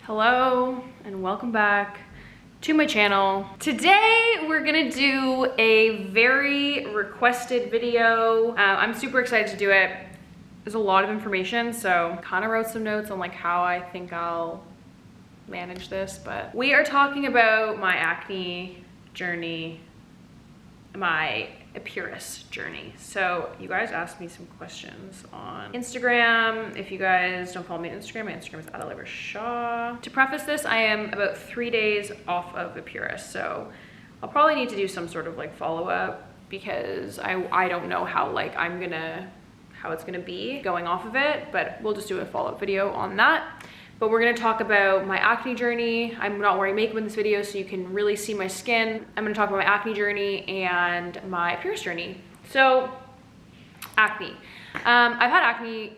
Hello and welcome back to my channel. Today we're gonna do a very requested video. I'm super excited to do it. There's a lot of information, so kind of wrote some notes on like how I think I'll manage this, but we are talking about my acne journey, my EPURIS journey. So you guys asked me some questions on Instagram. If you guys don't follow me on Instagram, my Instagram is @LiverShaw. To preface this, I am about 3 days off of EPURIS, so I'll probably need to do some sort of like follow-up because I don't know how how it's gonna be going off of it, but we'll just do a follow-up video on that. But we're gonna talk about my acne journey. I'm not wearing makeup in this video, so you can really see my skin. I'm gonna talk about my acne journey and my EPURIS journey. So, acne. I've had acne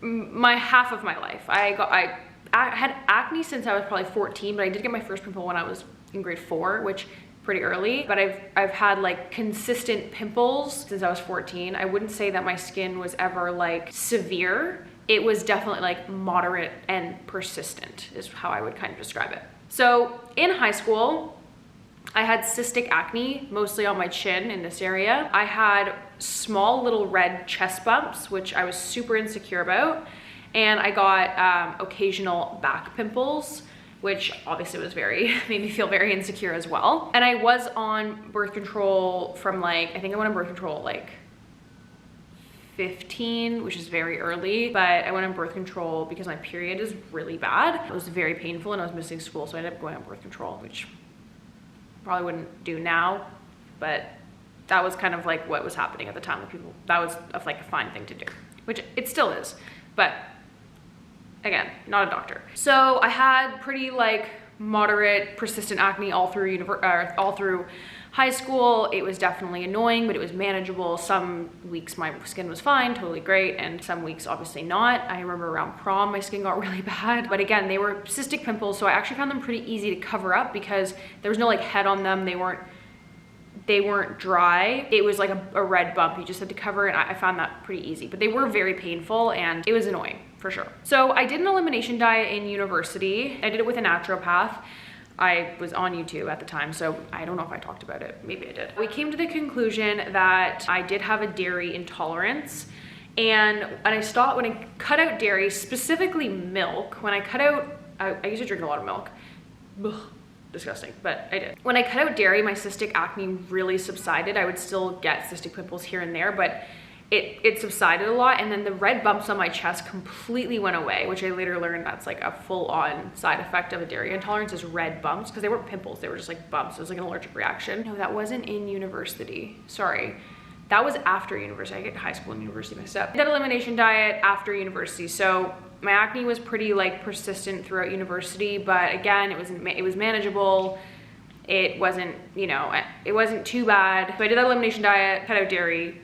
half of my life. I had acne since I was probably 14, but I did get my first pimple when I was in grade 4, which pretty early. But I've had like consistent pimples since I was 14. I wouldn't say that my skin was ever like severe. It was definitely like moderate and persistent is how I would kind of describe it. So in high school, I had cystic acne, mostly on my chin in this area. I had small little red chest bumps, which I was super insecure about. And I got occasional back pimples, which obviously made me feel very insecure as well. And I was on birth control from like, I think I went on birth control like 15, which is very early, but I went on birth control because my period is really bad. It was very painful and I was missing school, so I ended up going on birth control, which probably wouldn't do now, but that was kind of like what was happening at the time with people. That was like a fine thing to do, which it still is, but again, not a doctor. So I had pretty like moderate, persistent acne all through high school. It was definitely annoying, but it was manageable. Some weeks my skin was fine, totally great, and some weeks obviously not. I remember around prom, my skin got really bad, but again, they were cystic pimples, so I actually found them pretty easy to cover up because there was no like head on them. They weren't dry. It was like a red bump. You just had to cover it. I found that pretty easy, but they were very painful and it was annoying for sure. So I did an elimination diet in university. I did it with a naturopath. I was on YouTube at the time, so I don't know if I talked about it. Maybe I did. We came to the conclusion that I did have a dairy intolerance. And when I cut out dairy, specifically milk, when I cut out, I used to drink a lot of milk. Ugh, disgusting, but I did. When I cut out dairy, my cystic acne really subsided. I would still get cystic pimples here and there, but it subsided a lot, and then the red bumps on my chest completely went away, which I later learned that's like a full-on side effect of a dairy intolerance is red bumps, because they weren't pimples, they were just like bumps. It was like an allergic reaction. No, that wasn't in university. Sorry. That was after university. I get high school and university mixed up. I did an elimination diet after university, so my acne was pretty like persistent throughout university, but again, it was manageable. It wasn't, it wasn't too bad. So I did that elimination diet, cut out dairy.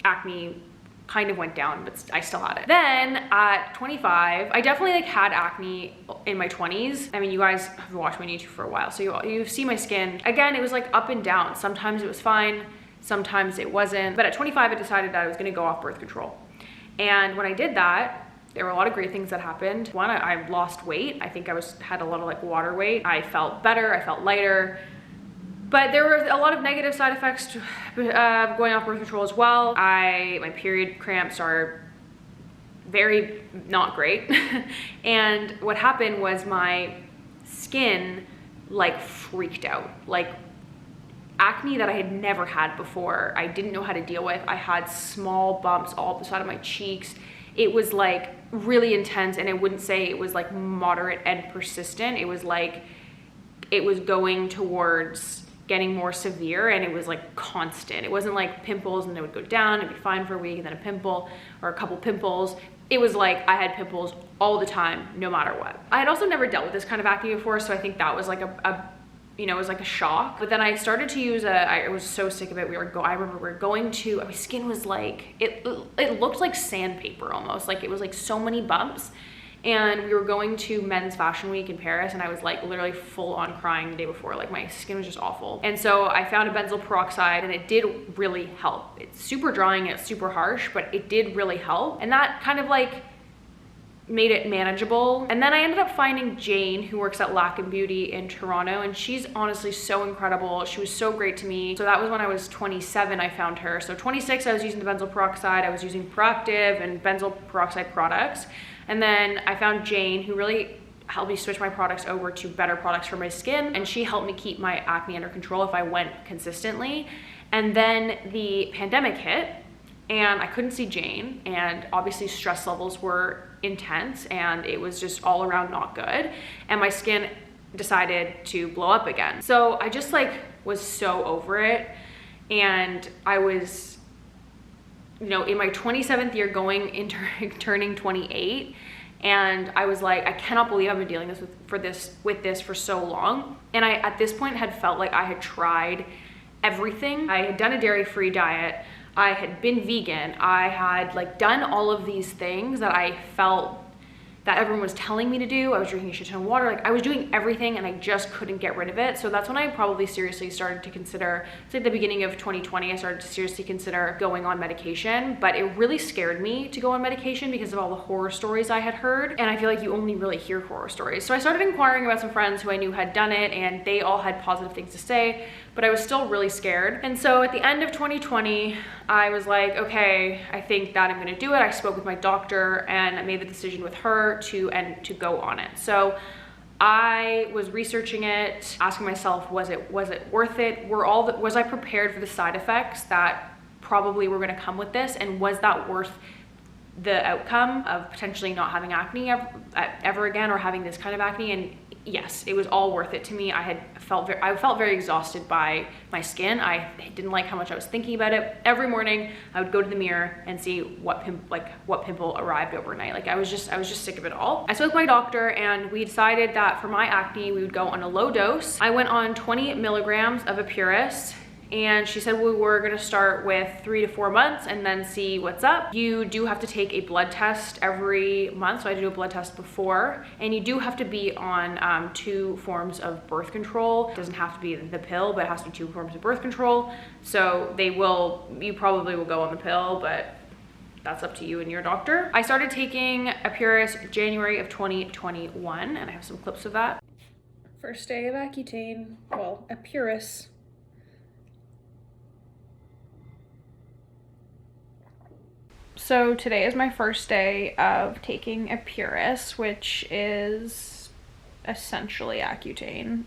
Acne kind of went down, but I still had it. Then at 25, I definitely like had acne in my 20s. I mean, you guys have watched me on YouTube for a while, so you see my skin. Again, it was like up and down. Sometimes it was fine, sometimes it wasn't. But at 25, I decided that I was gonna go off birth control. And when I did that, there were a lot of great things that happened. One, I lost weight. I think I had a lot of like water weight. I felt better, I felt lighter. But there were a lot of negative side effects to going off birth control as well. My period cramps are very not great. And what happened was my skin like freaked out. Like acne that I had never had before, I didn't know how to deal with. I had small bumps all up the side of my cheeks. It was like really intense, and I wouldn't say it was like moderate and persistent. It was like, it was going towards getting more severe, and it was like constant. It wasn't like pimples and they would go down, it'd be fine for a week and then a pimple or a couple pimples. It was like I had pimples all the time, no matter what. I had also never dealt with this kind of acne before, so I think that was like it was like a shock. But then I started to use I was so sick of it. I remember we were going to, my skin was like, it looked like sandpaper almost. Like it was like so many bumps. And we were going to Men's Fashion Week in Paris, and I was like literally full on crying the day before. Like my skin was just awful. And so I found a benzoyl peroxide, and it did really help. It's super drying, it's super harsh, but it did really help. And that kind of like made it manageable. And then I ended up finding Jane, who works at Lack and Beauty in Toronto, and she's honestly so incredible. She was so great to me. So that was when I was 27, I found her. So 26, I was using the benzoyl peroxide, I was using Proactive and benzoyl peroxide products. And then I found Jane, who really helped me switch my products over to better products for my skin, and she helped me keep my acne under control if I went consistently. And then the pandemic hit, and I couldn't see Jane, and obviously stress levels were intense, and it was just all around not good, and my skin decided to blow up again. So I just like was so over it, and I was, you know, in my 27th year going into turning 28, and I was like, I cannot believe I've been dealing with this for so long. And I, at this point, had felt like I had tried everything. I had done a dairy-free diet, I had been vegan, I had like done all of these things that I felt that everyone was telling me to do. I was drinking a shit ton of water, like I was doing everything, and I just couldn't get rid of it. So that's when I probably seriously started to consider, it's like the beginning of 2020, I started to seriously consider going on medication. But it really scared me to go on medication because of all the horror stories I had heard, and I feel like you only really hear horror stories. So I started inquiring about some friends who I knew had done it, and they all had positive things to say, but I was still really scared. And so at the end of 2020, I was like, okay, I think that I'm gonna do it. I spoke with my doctor, and I made the decision with her to go on it. So I was researching it, asking myself, was it worth it? Was I prepared for the side effects that probably were gonna come with this? And was that worth the outcome of potentially not having acne ever again, or having this kind of acne? And yes, it was all worth it to me. I felt very exhausted by my skin. I didn't like how much I was thinking about it. Every morning I would go to the mirror and see what pimple arrived overnight. Like I was just sick of it all. I spoke with my doctor, and we decided that for my acne, we would go on a low dose. I went on 20 milligrams of EPURIS, and she said we were gonna start with 3 to 4 months and then see what's up. You do have to take a blood test every month, so I had to do a blood test before, and you do have to be on 2 forms of birth control. It doesn't have to be the pill, but it has to be 2 forms of birth control. So you probably will go on the pill, but that's up to you and your doctor. I started taking EPURIS January of 2021, and I have some clips of that. First day of ACCUTANE, well, EPURIS. So today is my first day of taking EPURIS, which is essentially ACCUTANE,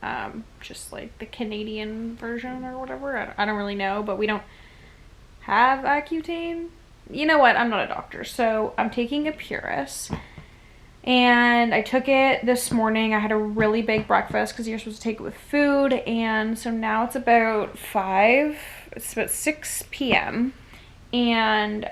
just like the Canadian version or whatever. I don't really know, but we don't have ACCUTANE. You know what? I'm not a doctor, so I'm taking EPURIS. And I took it this morning. I had a really big breakfast because you're supposed to take it with food. And so now it's about 6 p.m. And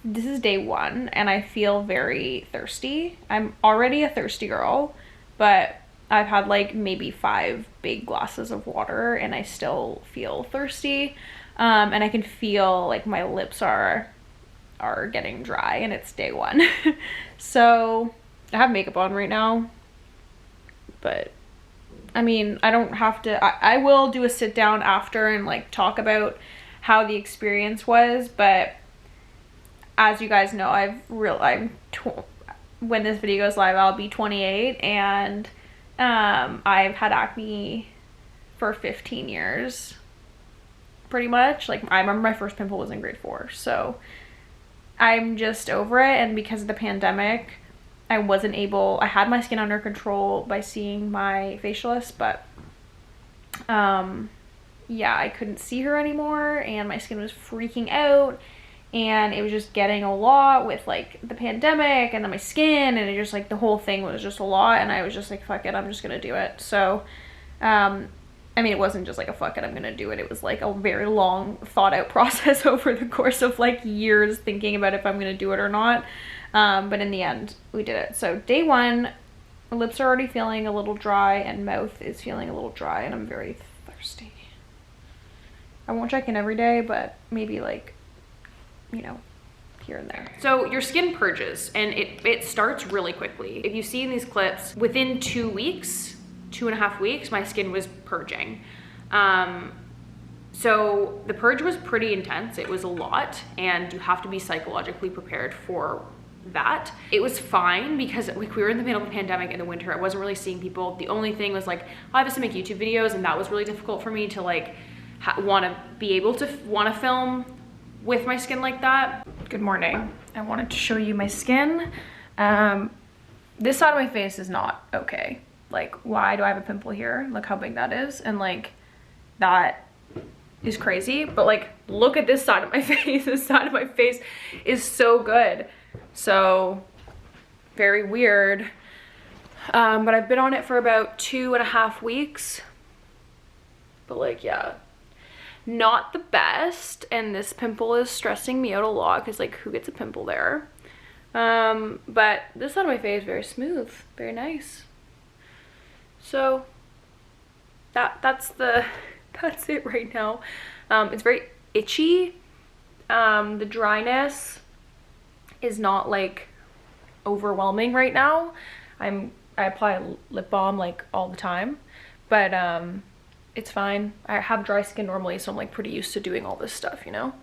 this is day 1, and I feel very thirsty. I'm already a thirsty girl, but I've had like maybe 5 big glasses of water, and I still feel thirsty. And I can feel like my lips are getting dry, and it's day 1. So I have makeup on right now, but I mean, I don't have to, I will do a sit down after and like talk about how the experience was, but as you guys know, when this video goes live, I'll be 28, and I've had acne for 15 years, pretty much. Like, I remember my first pimple was in grade 4, so I'm just over it. And because of the pandemic, I had my skin under control by seeing my facialist, but yeah, I couldn't see her anymore, and my skin was freaking out, and it was just getting a lot with like the pandemic and then my skin, and it just like the whole thing was just a lot, and I was just like, fuck it, I'm just gonna do it. So I mean, it wasn't just like a fuck it, I'm gonna do it. It was like a very long thought out process over the course of like years, thinking about if I'm gonna do it or not. But in the end, we did it. So day 1, my lips are already feeling a little dry, and mouth is feeling a little dry, and I'm very thirsty. I won't check in every day, but maybe like, you know, here and there. So your skin purges, and it starts really quickly. If you see in these clips, within 2 weeks, 2.5 weeks, my skin was purging. So the purge was pretty intense. It was a lot, and you have to be psychologically prepared for that. It was fine because like we were in the middle of the pandemic in the winter. I wasn't really seeing people. The only thing was like I have to make YouTube videos, and that was really difficult for me to like want to film with my skin like that. Good morning. I wanted to show you my skin. This side of my face is not okay. Like, why do I have a pimple here? Look how big that is. And like, that is crazy. But like, look at this side of my face. This side of my face is so good. So, very weird. But I've been on it for about 2.5 weeks. But like, yeah, not the best. And this pimple is stressing me out a lot because like, who gets a pimple there? But this side of my face, very smooth, very nice. So that's it right now. It's very itchy. The dryness is not like overwhelming right now. I apply lip balm like all the time, but it's fine. I have dry skin normally, so I'm like pretty used to doing all this stuff, you know?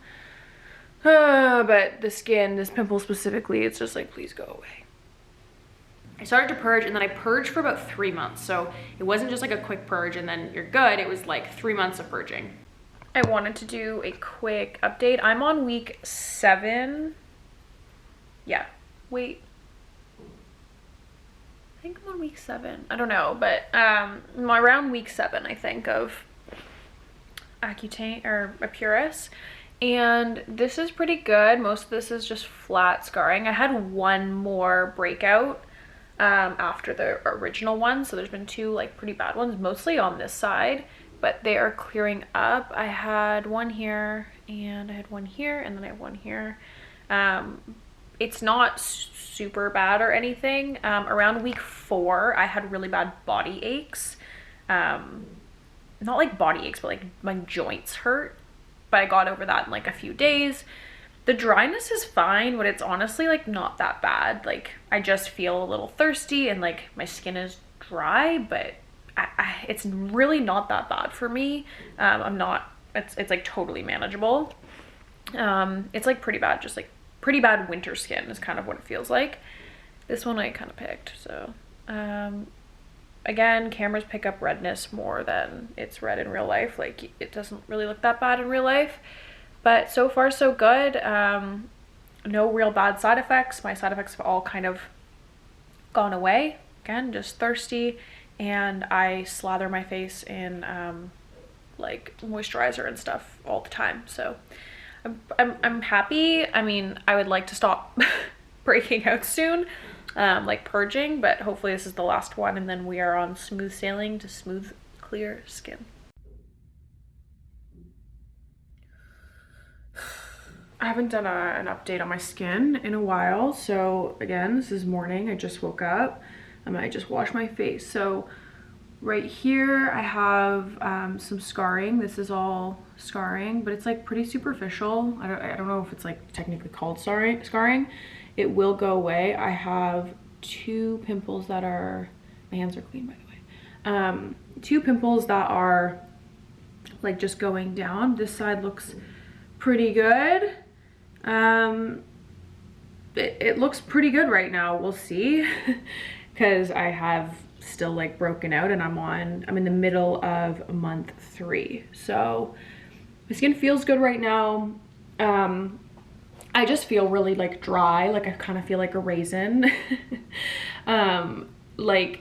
But the skin, this pimple specifically, it's just like, please go away. I started to purge, and then I purged for about 3 months. So it wasn't just like a quick purge and then you're good. It was like 3 months of purging. I wanted to do a quick update. I'm on week 7. Yeah, wait. I think I'm on week 7. I don't know, but I'm around week 7, I think, of ACCUTANE or EPURIS. And this is pretty good. Most of this is just flat scarring. I had one more breakout after the original one, so there's been 2 like pretty bad ones, mostly on this side, but they are clearing up. I had one here, and I had one here, and then I have one here. It's not super bad or anything. Around week 4, I had really bad body aches. Not like body aches, but like my joints hurt. But I got over that in like a few days. The dryness is fine, but it's honestly like not that bad. Like I just feel a little thirsty and like my skin is dry, but it's really not that bad for me. It's like totally manageable. It's like pretty bad, just like pretty bad winter skin is kind of what it feels like. This one I kind of picked, so. Again, cameras pick up redness more than it's red in real life. Like it doesn't really look that bad in real life, but so far so good. No real bad side effects. My side effects have all kind of gone away. Again, just thirsty, and I slather my face in like moisturizer and stuff all the time. So I'm happy. I mean, I would like to stop breaking out soon. Like purging, but hopefully this is the last one, and then we are on smooth sailing to smooth, clear skin. I haven't done an update on my skin in a while, so again, this is morning. I just woke up and I just washed my face. So right here I have some scarring. This is all scarring, but it's like pretty superficial. I don't know if it's like technically called scarring. It will go away. I have 2 pimples that are, my hands are clean by the way. 2 pimples that are like just going down. This side looks pretty good. It looks pretty good right now. We'll see, because I have still like broken out, and I'm in the middle of month 3. So my skin feels good right now. I just feel really like dry, like I kind of feel like a raisin. Like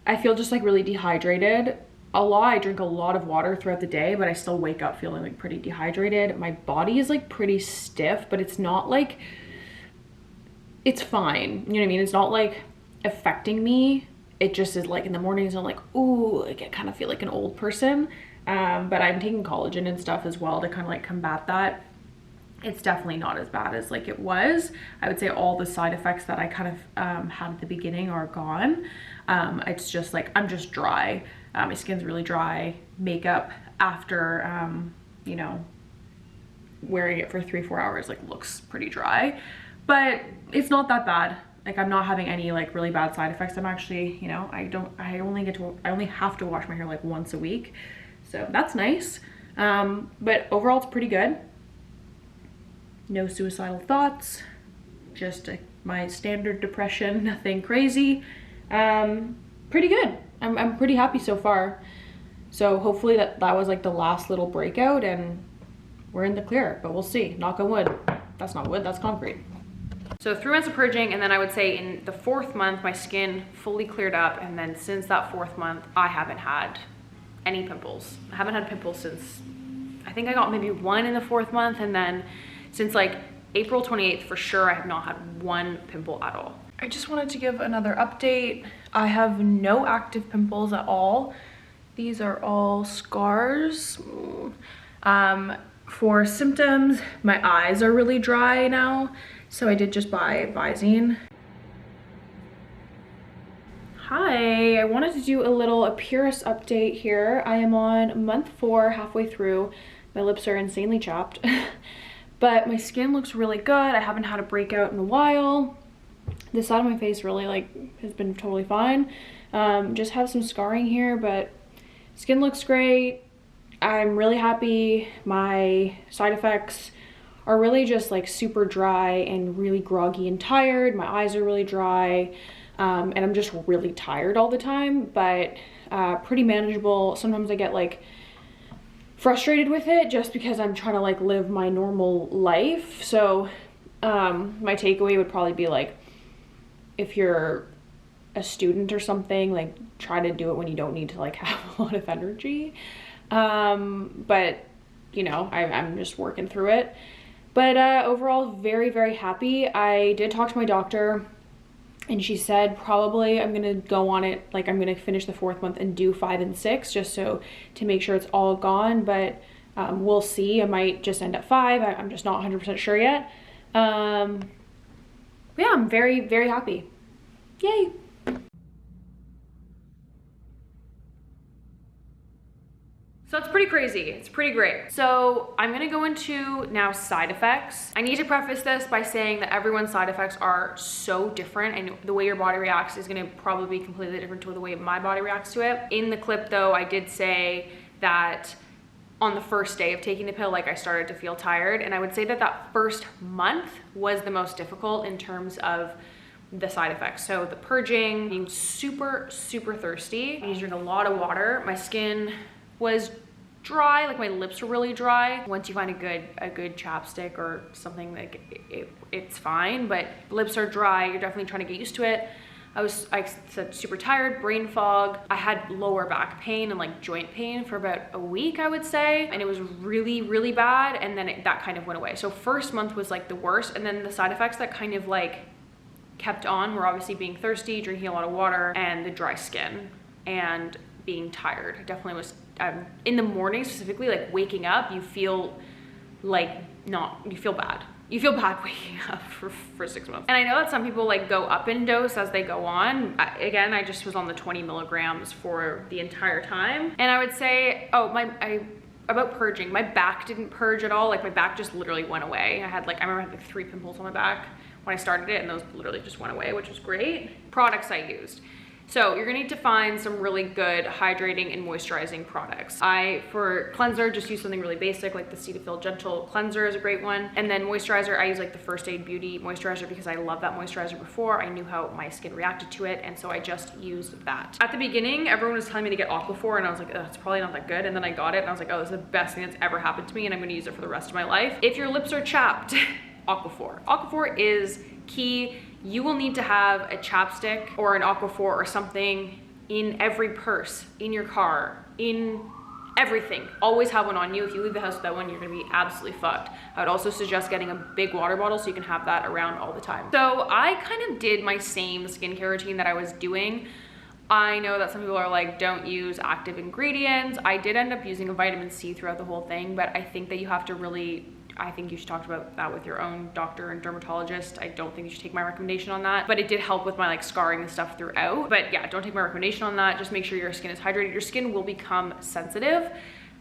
I feel just like really dehydrated. I drink a lot of water throughout the day, but I still wake up feeling like pretty dehydrated. My body is like pretty stiff, but it's not like, it's fine. You know what I mean? It's not like affecting me. It just is like in the mornings I'm like, ooh, like I kind of feel like an old person. But I'm taking collagen and stuff as well to kind of like combat that. It's definitely not as bad as like it was. I would say all the side effects that I kind of had at the beginning are gone. It's just like, I'm just dry. My skin's really dry. Makeup after, you know, wearing it for 3-4 hours, like looks pretty dry, but it's not that bad. Like I'm not having any like really bad side effects. I'm actually, you know, I only have to wash my hair like once a week. So that's nice. But overall it's pretty good. No suicidal thoughts, just a my standard depression, nothing crazy. Pretty good. I'm pretty happy so far. So hopefully that was like the last little breakout and we're in the clear, but we'll see. Knock on wood. That's not wood, that's concrete. So 3 months of purging, and then I would say in the 4th month, my skin fully cleared up. And then since that 4th month, I haven't had any pimples. I haven't had pimples since, I think I got maybe 1 in the 4th month. And then since like April 28th, for sure, I have not had 1 pimple at all. I just wanted to give another update. I have no active pimples at all. These are all scars. For symptoms, my eyes are really dry now. So I did just buy Visine. Hi, I wanted to do a little Epuris update here. I am on month 4, halfway through. My lips are insanely chapped, but my skin looks really good. I haven't had a breakout in a while. This side of my face really has been totally fine. Just have some scarring here, but skin looks great. I'm really happy. My side effects are really just like super dry and really groggy and tired. My eyes are really dry, and I'm just really tired all the time, but pretty manageable. Sometimes I get like frustrated with it just because I'm trying to like live my normal life. So my takeaway would probably be like, if you're a student or something, like try to do it when you don't need to like have a lot of energy. But you know, I'm just working through it. But overall, very, very happy. I did talk to my doctor and she said probably I'm gonna go on it, like I'm gonna finish the 4th month and do 5 and 6 just so to make sure it's all gone. But we'll see. I might just end at 5. I'm just not 100% sure yet. Yeah, I'm very, very happy. Yay. So it's pretty crazy, it's pretty great. So I'm gonna go into now side effects. I need to preface this by saying that everyone's side effects are so different, and the way your body reacts is gonna probably be completely different to the way my body reacts to it. In the clip though, I did say that on the first day of taking the pill, like I started to feel tired, and I would say that that first month was the most difficult in terms of the side effects. So the purging, being super, super thirsty. I need to drink a lot of water. My skin was dry, like my lips were really dry. Once you find a good chapstick or something, like it's fine, but lips are dry. You're definitely trying to get used to it. I said super tired, brain fog. I had lower back pain and like joint pain for about a week, I would say. And it was really, really bad. And then that kind of went away. So first month was like the worst. And then the side effects that kind of like kept on were obviously being thirsty, drinking a lot of water, and the dry skin and being tired. I definitely was, in the morning specifically, like waking up, you feel like you feel bad. You feel bad waking up for 6 months. And I know that some people like go up in dose as they go on. Again, I just was on the 20 milligrams for the entire time. And I would say, about purging, my back didn't purge at all. Like my back just literally went away. I remember I had like 3 pimples on my back when I started it, and those literally just went away, which was great. Products I used. So you're gonna need to find some really good hydrating and moisturizing products. For cleanser, just use something really basic, like the Cetaphil Gentle Cleanser is a great one. And then moisturizer, I use like the First Aid Beauty moisturizer because I love that moisturizer before. I knew how my skin reacted to it, and so I just used that. At the beginning, everyone was telling me to get Aquaphor, and I was like, it's probably not that good. And then I got it, and I was like, oh, this is the best thing that's ever happened to me, and I'm gonna use it for the rest of my life. If your lips are chapped, Aquaphor. Aquaphor is key. You will need to have a chapstick or an Aquaphor or something in every purse, in your car, in everything. Always have one on you. If you leave the house without one, you're gonna be absolutely fucked. I would also suggest getting a big water bottle so you can have that around all the time. So I kind of did my same skincare routine that I was doing. I know that some people are like, don't use active ingredients. I did end up using a vitamin C throughout the whole thing, but I think that you have to really, I think you should talk about that with your own doctor and dermatologist. I don't think you should take my recommendation on that, but it did help with my like scarring and stuff throughout. But yeah, don't take my recommendation on that. Just make sure your skin is hydrated. Your skin will become sensitive,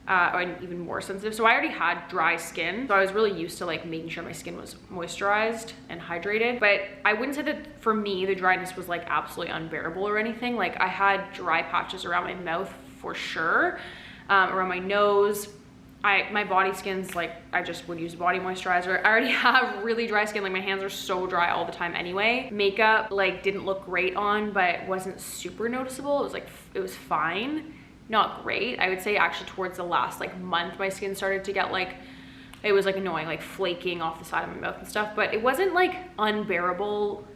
and even more sensitive. So I already had dry skin, so I was really used to like making sure my skin was moisturized and hydrated. But I wouldn't say that for me, the dryness was like absolutely unbearable or anything. Like I had dry patches around my mouth for sure, around my nose, my body skin's like, I just would use body moisturizer. I already have really dry skin, like my hands are so dry all the time anyway. Makeup like didn't look great on, but wasn't super noticeable. It was like, it was fine, not great. I would say actually towards the last like month, my skin started to get like, it was like annoying, like flaking off the side of my mouth and stuff, but it wasn't like unbearable.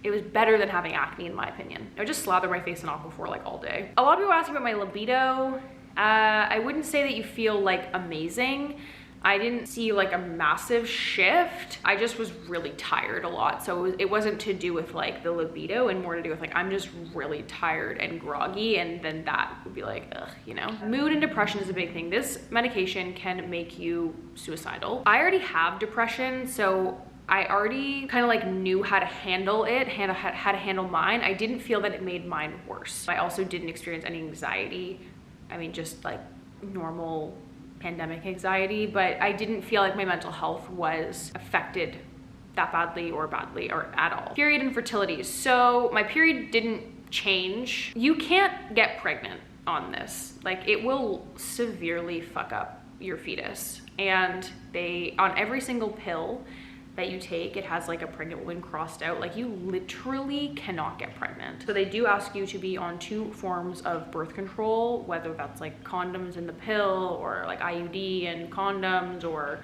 It was better than having acne in my opinion. I would just slather my face in Aquaphor like all day. A lot of people ask me about my libido. I wouldn't say that you feel like amazing. I didn't see like a massive shift. I just was really tired a lot. So it wasn't to do with like the libido and more to do with like, I'm just really tired and groggy. And then that would be like, ugh, you know? Mood and depression is a big thing. This medication can make you suicidal. I already have depression, so I already kind of like knew how to handle it, how to handle mine. I didn't feel that it made mine worse. I also didn't experience any anxiety. I mean, just like normal pandemic anxiety, but I didn't feel like my mental health was affected that badly or at all. Period and fertility. So my period didn't change. You can't get pregnant on this. Like it will severely fuck up your fetus. And on every single pill that you take, it has like a pregnant woman crossed out. Like you literally cannot get pregnant. So they do ask you to be on 2 forms of birth control, whether that's like condoms in the pill or like IUD and condoms or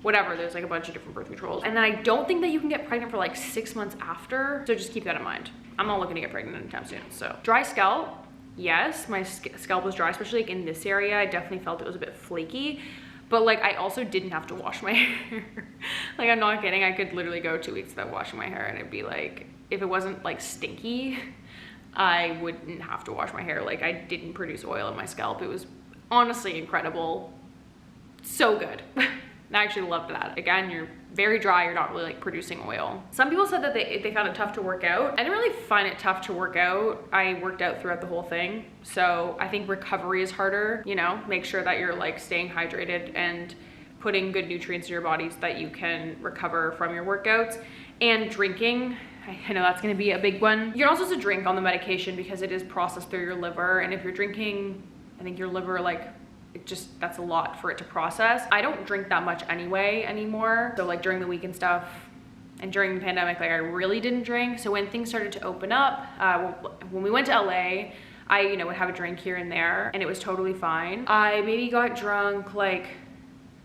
whatever. There's like a bunch of different birth controls. And then I don't think that you can get pregnant for like 6 months after. So just keep that in mind. I'm not looking to get pregnant anytime soon. So dry scalp. Yes, my scalp was dry, especially like in this area. I definitely felt it was a bit flaky. But like, I also didn't have to wash my hair. Like, I'm not kidding. I could literally go 2 weeks without washing my hair and it'd be like, if it wasn't like stinky, I wouldn't have to wash my hair. Like I didn't produce oil in my scalp. It was honestly incredible. So good. I actually loved that. Again, you're very dry, you're not really like producing oil. Some people said that they found it tough to work out. I didn't really find it tough to work out. I worked out throughout the whole thing. So I think recovery is harder, you know, make sure that you're like staying hydrated and putting good nutrients in your body so that you can recover from your workouts. And drinking, I know that's gonna be a big one. You're not supposed to drink on the medication because it is processed through your liver. And if you're drinking, I think your liver like, that's a lot for it to process. I don't drink that much anyway anymore. So like during the week and stuff and during the pandemic, like I really didn't drink. So when things started to open up, when we went to LA, I, you know, would have a drink here and there and it was totally fine. I maybe got drunk like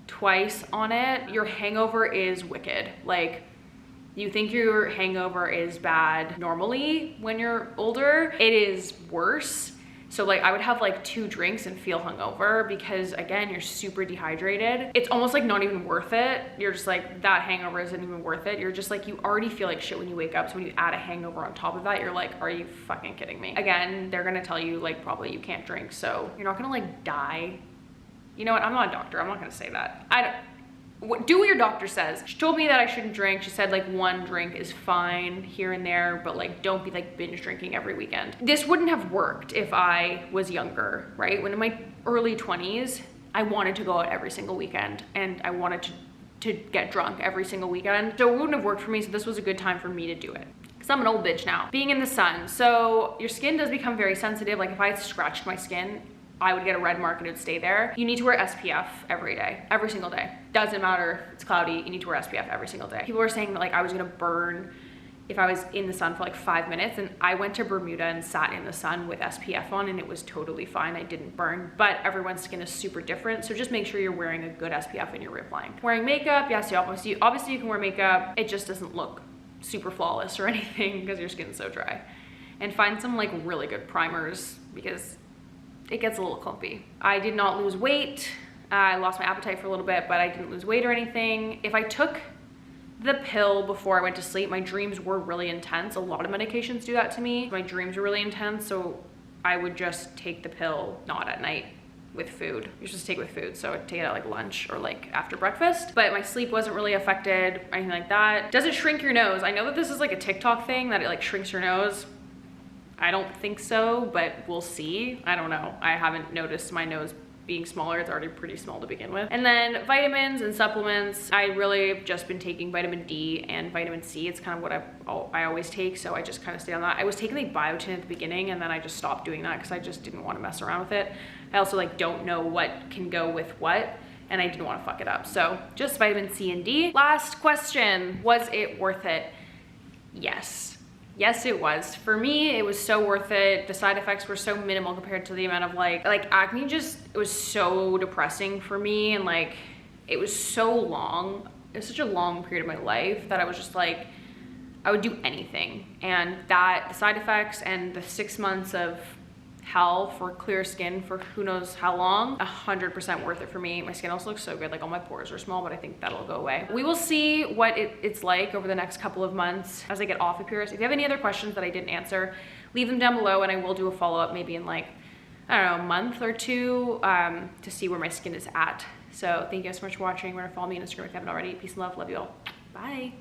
twice on it. Your hangover is wicked. Like you think your hangover is bad normally when you're older, it is worse. So like I would have like 2 drinks and feel hungover because again, you're super dehydrated. It's almost like not even worth it. You're just like, that hangover isn't even worth it. You're just like, you already feel like shit when you wake up. So when you add a hangover on top of that, you're like, are you fucking kidding me? Again, they're gonna tell you like probably you can't drink. So you're not gonna like die. You know what? I'm not a doctor. I'm not gonna say that. Do what your doctor says. She told me that I shouldn't drink. She said like 1 drink is fine here and there, but like don't be like binge drinking every weekend. This wouldn't have worked if I was younger, right? When in my early 20s, I wanted to go out every single weekend and I wanted to get drunk every single weekend. So it wouldn't have worked for me. So this was a good time for me to do it. Cause I'm an old bitch now. Being in the sun. So your skin does become very sensitive. Like if I scratched my skin, I would get a red mark and it would stay there. You need to wear SPF every day, every single day. Doesn't matter if it's cloudy, you need to wear SPF every single day. People were saying that like I was gonna burn if I was in the sun for like 5 minutes, and I went to Bermuda and sat in the sun with SPF on and it was totally fine. I didn't burn, but everyone's skin is super different. So just make sure you're wearing a good SPF when you're reapplying. Wearing makeup, yes, obviously you can wear makeup. It just doesn't look super flawless or anything because your skin's so dry. And find some like really good primers because it gets a little clumpy. I did not lose weight. I lost my appetite for a little bit, but I didn't lose weight or anything. If I took the pill before I went to sleep, my dreams were really intense. A lot of medications do that to me. My dreams were really intense, so I would just take the pill, not at night with food. You're supposed to take it with food, so I'd take it at like lunch or like after breakfast. But my sleep wasn't really affected, anything like that. Does it shrink your nose? I know that this is like a TikTok thing, that it like shrinks your nose. I don't think so, but we'll see. I don't know. I haven't noticed my nose being smaller, it's already pretty small to begin with. And then vitamins and supplements, I really have just been taking vitamin D and vitamin C. It's kind of what I always take, so I just kind of stay on that. I was taking like biotin at the beginning, and then I just stopped doing that because I just didn't want to mess around with it. I also like don't know what can go with what, and I didn't want to fuck it up. So just vitamin C and D. Last question, was it worth it? Yes. Yes, it was. For me, it was so worth it. The side effects were so minimal compared to the amount of like acne just, it was so depressing for me, and like, it was so long. It was such a long period of my life that I was just like, I would do anything. And that, the side effects and the 6 months of hell for clear skin for who knows how long, 100% worth it for me. My skin also looks so good, like all my pores are small, but I think that'll go away. We will see what it's like over the next couple of months as I get off Epuris. If you have any other questions that I didn't answer, leave them down below and I will do a follow-up maybe in like, I don't know, a month or two to see where my skin is at. So thank you guys so much for watching. Remember to follow me on Instagram if you haven't already. Peace and love you all. Bye.